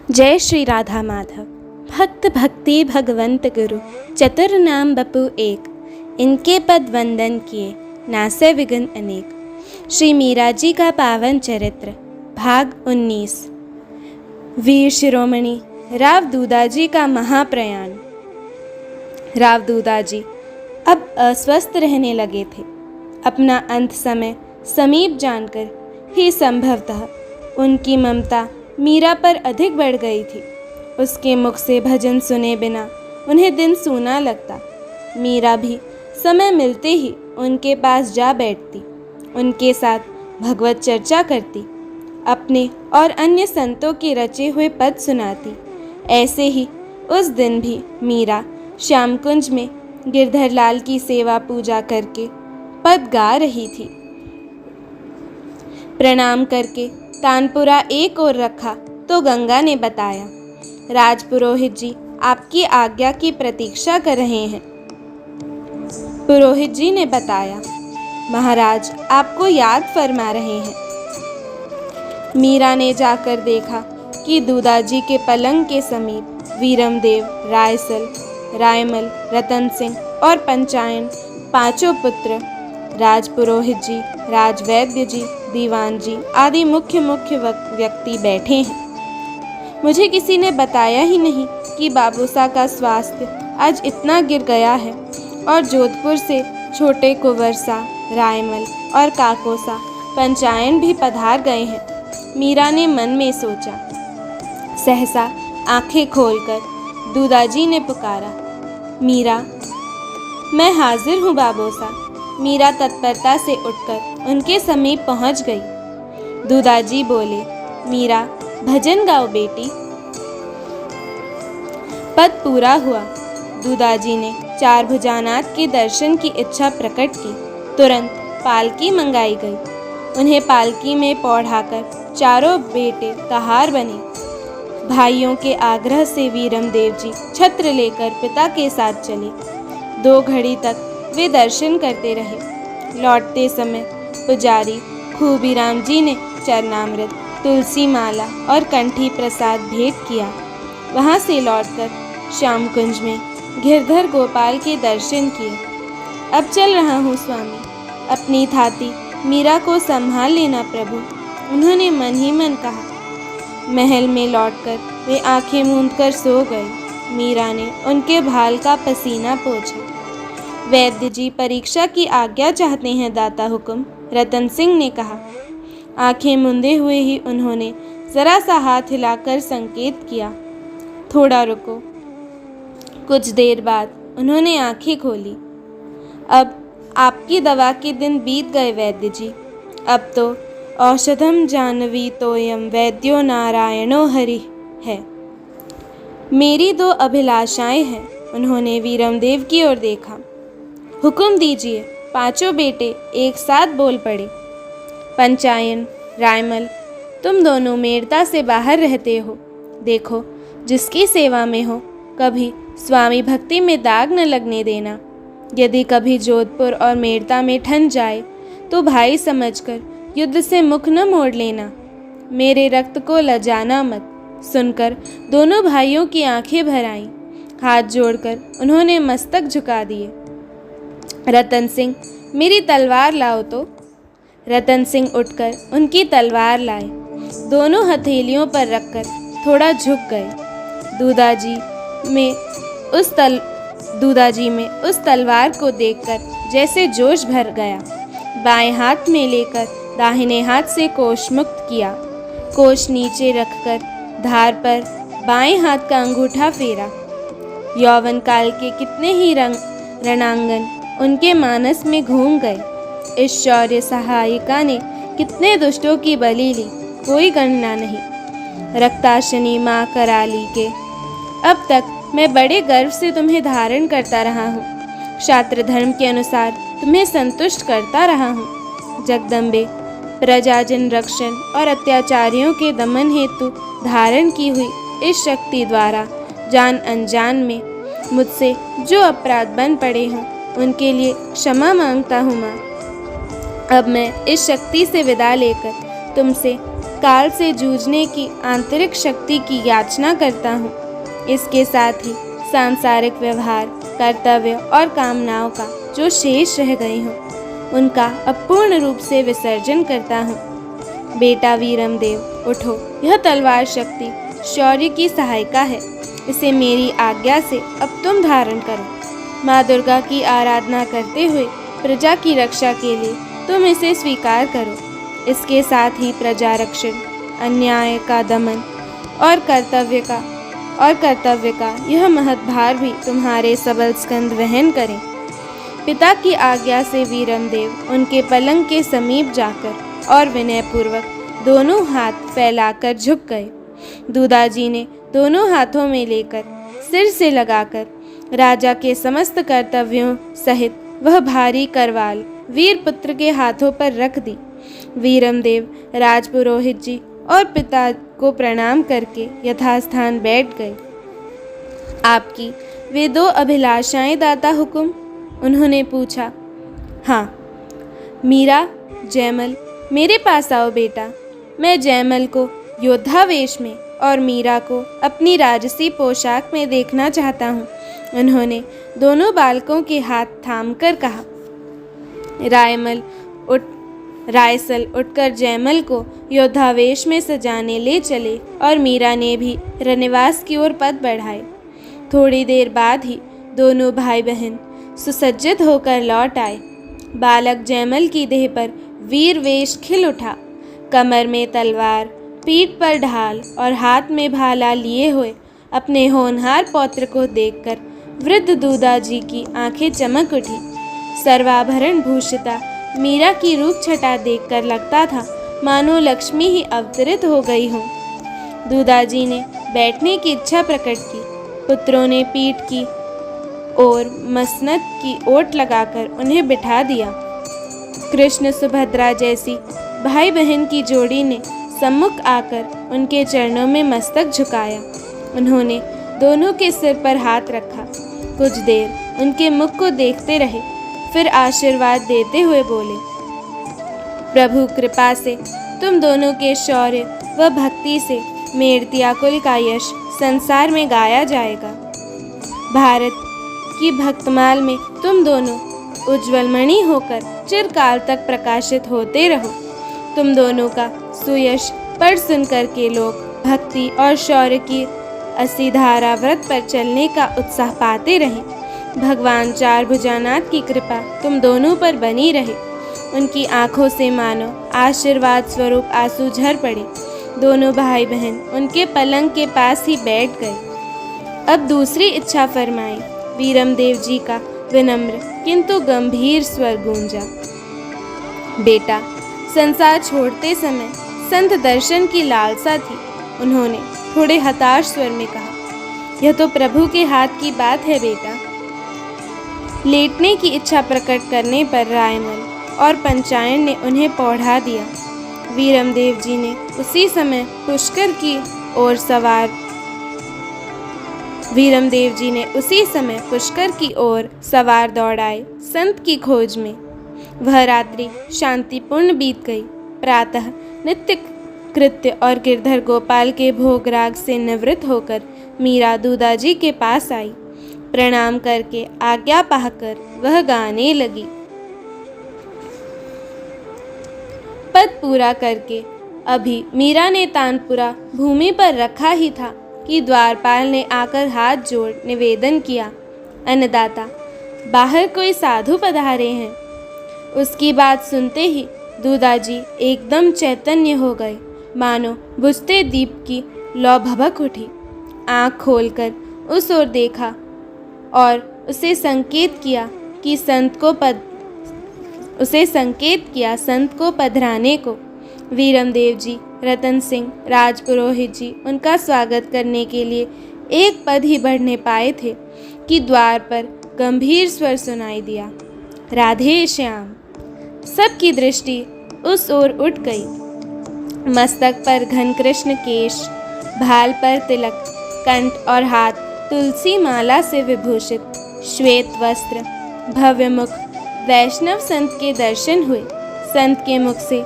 जय श्री राधा माधव। भक्त भक्ति भगवंत गुरु, चतुर नाम बपू एक, इनके पद वंदन किए नासे विघ्न अनेक। श्री मीरा जी का पावन चरित्र, भाग 19। वीर शिरोमणि राव दूदाजी का महाप्रयाण। राव दूदाजी अब अस्वस्थ रहने लगे थे। अपना अंत समय समीप जानकर ही संभवतः उनकी ममता मीरा पर अधिक बढ़ गई थी। उसके मुख से भजन सुने बिना उन्हें दिन सूना लगता। मीरा भी समय मिलते ही उनके पास जा बैठती, उनके साथ भगवत चर्चा करती, अपने और अन्य संतों के रचे हुए पद सुनाती। ऐसे ही उस दिन भी मीरा श्याम कुंज में गिरधर लाल की सेवा पूजा करके पद गा रही थी। प्रणाम करके तानपुरा एक ओर रखा तो गंगा ने बताया, राजपुरोहित जी आपकी आज्ञा की प्रतीक्षा कर रहे हैं। पुरोहित जी ने बताया, महाराज आपको याद फरमा रहे हैं। मीरा ने जाकर देखा कि दूदाजी के पलंग के समीप वीरमदेव, रायसल, रायमल, रतन सिंह और पंचायन पांचों पुत्र, राजपुरोहित जी, राजवैद्य जी, दीवान जी आदि मुख्य व्यक्ति बैठे हैं। मुझे किसी ने बताया ही नहीं कि बाबूसा का स्वास्थ्य आज इतना गिर गया है और जोधपुर से छोटे कुंवरसा, रायमल और काकोसा पंचायन भी पधार गए हैं। मीरा ने मन में सोचा। सहसा आंखें खोलकर दूदाजी ने पुकारा, मीरा। मैं हाजिर हूँ बाबूसा। मीरा तत्परता से उठकर उनके समीप पहुंच गई। दूदाजी बोले, मीरा भजन गाओ बेटी। पद पूरा हुआ। दूदाजी ने चार भुजानाथ के दर्शन की इच्छा प्रकट की। तुरंत पालकी मंगाई गई। उन्हें पालकी में पौढ़ाकर चारों बेटे कहार बने। भाइयों के आग्रह से वीरमदेव जी छत्र लेकर पिता के साथ चले। 2 घड़ी तक वे दर्शन करते रहे। लौटते समय पुजारी खूबीराम जी ने चरणामृत, तुलसी माला और कंठी प्रसाद भेंट किया। वहाँ से लौटकर श्याम कुंज में गिरधर गोपाल के दर्शन किए। अब चल रहा हूँ स्वामी, अपनी थाती मीरा को संभाल लेना प्रभु, उन्होंने मन ही मन कहा। महल में लौटकर वे आंखें मूंदकर सो गए। मीरा ने उनके भाल का पसीना पोंछा। वैद्य जी परीक्षा की आज्ञा चाहते हैं दाता हुक्म, रतन सिंह ने कहा। आंखें मूंदे हुए ही उन्होंने जरा सा हाथ हिलाकर संकेत किया, थोड़ा रुको। कुछ देर बाद उन्होंने आंखें खोली। अब आपकी दवा के दिन बीत गए वैद्य जी। अब तो औषधम जानवी तोयम वैद्यो नारायणो हरि है। मेरी 2 अभिलाषाएं हैं। उन्होंने वीरमदेव की ओर देखा। हुक्म दीजिए। पांचों बेटे एक साथ बोल पड़े। पंचायन, रायमल, तुम दोनों मेड़ता से बाहर रहते हो। देखो, जिसकी सेवा में हो कभी स्वामी भक्ति में दाग न लगने देना। यदि कभी जोधपुर और मेड़ता में ठन जाए तो भाई समझकर युद्ध से मुख न मोड़ लेना। मेरे रक्त को लजाना मत। सुनकर दोनों भाइयों की आंखें भर आईं। हाथ जोड़कर उन्होंने मस्तक झुका दिए। रतन सिंह, मेरी तलवार लाओ तो। रतन सिंह उठकर उनकी तलवार लाए। दोनों हथेलियों पर रखकर थोड़ा झुक गए। दूदाजी में उस तलवार को देखकर जैसे जोश भर गया। बाएं हाथ में लेकर दाहिने हाथ से कोष मुक्त किया। कोष नीचे रखकर धार पर बाएं हाथ का अंगूठा फेरा। यौवन काल के कितने ही रणांगन उनके मानस में घूम गए। इस शौर्य सहायिका ने कितने दुष्टों की बलि ली, कोई गणना नहीं। रक्ताशनी माँ कराली के। अब तक मैं बड़े गर्व से तुम्हें धारण करता रहा हूँ। शास्त्र धर्म के अनुसार तुम्हें संतुष्ट करता रहा हूँ। जगदम्बे, प्रजाजन रक्षण और अत्याचारियों के दमन हेतु धारण की हुई इस शक्ति द्वारा जान अनजान में मुझसे जो अपराध बन पड़े हों उनके लिए क्षमा मांगता हूँ माँ। अब मैं इस शक्ति से विदा लेकर तुमसे काल से जूझने की आंतरिक शक्ति की याचना करता हूँ। इसके साथ ही सांसारिक व्यवहार, कर्तव्य और कामनाओं का जो शेष रह गए हों, उनका अपूर्ण रूप से विसर्जन करता हूँ। बेटा वीरमदेव, उठो। यह तलवार शक्ति शौर्य की सहायिका है। इसे मेरी आज्ञा से अब तुम धारण करो। माँ दुर्गा की आराधना करते हुए प्रजा की रक्षा के लिए तुम इसे स्वीकार करो। इसके साथ ही प्रजा रक्षण, अन्याय का दमन और कर्तव्य का यह महत् भार भी तुम्हारे सबल स्कंद वहन करें। पिता की आज्ञा से वीरमदेव उनके पलंग के समीप जाकर और विनयपूर्वक दोनों हाथ फैलाकर झुक गए। दूदाजी ने दोनों हाथों में लेकर सिर से लगाकर राजा के समस्त कर्तव्यों सहित वह भारी करवाल वीरपुत्र के हाथों पर रख दी। वीरमदेव राजपुरोहित जी और पिता को प्रणाम करके यथास्थान बैठ गए। आपकी वे दो अभिलाषाएं दाता हुकुम? उन्होंने पूछा। हाँ। मीरा, जयमल, मेरे पास आओ बेटा। मैं जयमल को योद्धा वेश में और मीरा को अपनी राजसी पोशाक में देखना चाहता हूँ। उन्होंने दोनों बालकों के हाथ थामकर कहा। रायसल उठकर जयमल को योद्धावेश में सजाने ले चले और मीरा ने भी रनिवास की ओर पद बढ़ाए। थोड़ी देर बाद ही दोनों भाई बहन सुसज्जित होकर लौट आए। बालक जयमल की देह पर वीर वेश खिल उठा। कमर में तलवार, पीठ पर ढाल और हाथ में भाला लिए हुए अपने होनहार पौत्र को देखकर वृद्ध दूदाजी की आंखें चमक उठी। सर्वाभरण भूषिता मीरा की रूप छटा देखकर लगता था मानो लक्ष्मी ही अवतरित हो गई हो। दूदाजी ने बैठने की इच्छा प्रकट की। पुत्रों ने पीठ की ओर मसनद की ओट लगाकर उन्हें बिठा दिया। कृष्ण सुभद्रा जैसी भाई बहन की जोड़ी ने सम्मुख आकर उनके चरणों में मस्तक झुकाया। उन्होंने दोनों के सिर पर हाथ रखा। कुछ देर उनके मुख को देखते रहे, फिर आशीर्वाद देते हुए बोले, प्रभु कृपा से तुम दोनों के शौर्य व भक्ति से मेड़तिया कुल का यश संसार में गाया जाएगा। भारत की भक्तमाल में तुम दोनों उज्ज्वल मणि होकर चिरकाल तक प्रकाशित होते रहो। तुम दोनों का सुयश पढ़ सुनकर के लोग भक्ति और शौर्य की असीधारा व्रत पर चलने का उत्साह पाते रहें। भगवान चार भुजानाथ की कृपा तुम दोनों पर बनी रहे। उनकी आंखों से मानो आशीर्वाद स्वरूप आंसू झर पड़े। दोनों भाई बहन उनके पलंग के पास ही बैठ गए। अब दूसरी इच्छा फरमाई। वीरमदेव जी का विनम्र किंतु गंभीर स्वर गूंजा। बेटा, संसार छोड़ते समय संत दर्शन की लालसा थी। उन्होंने थोड़े हताश स्वर में कहा, यह तो प्रभु के हाथ की बात है बेटा। लेटने की इच्छा प्रकट करने पर रायमल और पंचायन ने उन्हें पौढ़ा दिया। वीरमदेव जी ने उसी समय पुष्कर की ओर सवार दौड़ाए संत की खोज में। वह रात्रि शांतिपूर्ण बीत गई। प्रातः नित्य कृत्य और गिरधर गोपाल के भोगराग से निवृत्त होकर मीरा दूदाजी के पास आई। प्रणाम करके आज्ञा पाकर वह गाने लगी। पद पूरा करके अभी मीरा ने तानपुरा भूमि पर रखा ही था कि द्वारपाल ने आकर हाथ जोड़ निवेदन किया, अन्नदाता, बाहर कोई साधु पधारे हैं। उसकी बात सुनते ही दूदाजी एकदम चैतन्य हो गए, मानो बुझते दीप की लौ भभक उठी। आँख खोलकर उस ओर देखा और उसे संकेत किया संत को पधराने को। वीरमदेव जी, रतन सिंह, राजपुरोहित जी उनका स्वागत करने के लिए एक पद ही बढ़ने पाए थे कि द्वार पर गंभीर स्वर सुनाई दिया, राधे श्याम। सबकी दृष्टि उस ओर उठ गई। मस्तक पर घन कृष्ण केश, भाल पर तिलक, कंठ और हाथ तुलसी माला से विभूषित श्वेत वस्त्र, भव्य मुख वैष्णव संत के दर्शन हुए। संत के मुख से